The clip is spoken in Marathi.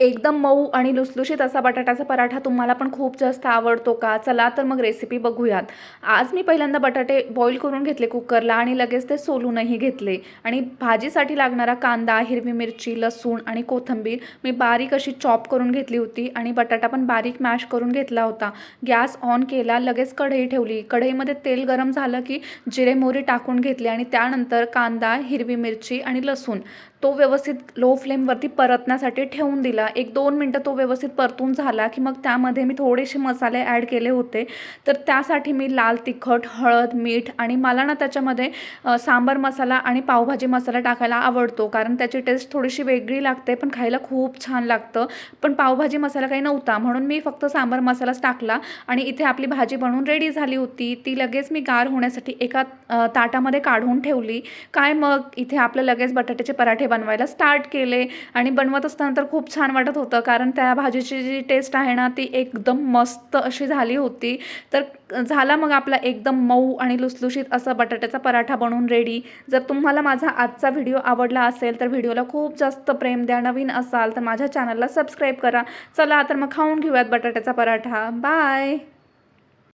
एकदम मऊ आणि लुसलुशीत असा बटाट्याचा पराठा तुम्हाला पण खूप जास्त आवडतो का? चला तर मग रेसिपी बघूयात. आज मी पहिल्यांदा बटाटे बॉईल करून घेतले कुकरला आणि लगेच ते सोलूनही घेतले आणि भाजीसाठी लागणारा कांदा, हिरवी मिरची, लसूण आणि कोथिंबीर मी बारीक अशी चॉप करून घेतली होती आणि बटाटा पण बारीक मॅश करून घेतला होता. गॅस ऑन केला, लगेच कढई ठेवली. कढईमध्ये तेल गरम झालं की जिरे, मोहरी टाकून घेतले आणि त्यानंतर कांदा, हिरवी मिरची आणि लसूण तो व्यवस्थित लो फ्लेमवरती परतण्यासाठी ठेवून दिला. 1-2 मिनटं तो व्यवस्थित परतून झाला की मग त्यामध्ये मी थोडेसे मसाले ॲड केले होते. तर त्यासाठी मी लाल तिखट, हळद, मीठ आणि मला ना त्याच्यामध्ये सांबार मसाला आणि पावभाजी मसाला टाकायला आवडतो. कारण त्याची टेस्ट थोडीशी वेगळी लागते, पण खायला खूप छान लागतं. पण पावभाजी मसाला काही नव्हता म्हणून मी फक्त सांबार मसालाच टाकला आणि इथे आपली भाजी बनवून रेडी झाली होती. ती लगेच मी गार होण्यासाठी एका ताटामध्ये काढून ठेवली. काय मग इथे आपलं लगेच बटाट्याचे पराठे बनवायला स्टार्ट केले आणि बनवत असताना तर खूप छान वाटत होतं. कारण त्या भाजीची जी टेस्ट आहे ना ती एकदम मस्त अशी झाली होती. तर झाला मग आपला एकदम मऊ आणि लुसलुशीत असा बटाट्याचा पराठा बनवून रेडी. जर तुम्हाला माझा आजचा व्हिडिओ आवडला असेल तर व्हिडिओला खूप जास्त प्रेम द्या. नवीन असाल तर माझ्या चॅनलला सबस्क्राईब करा. चला तर मग खाऊन घेऊयात बटाट्याचा पराठा. बाय.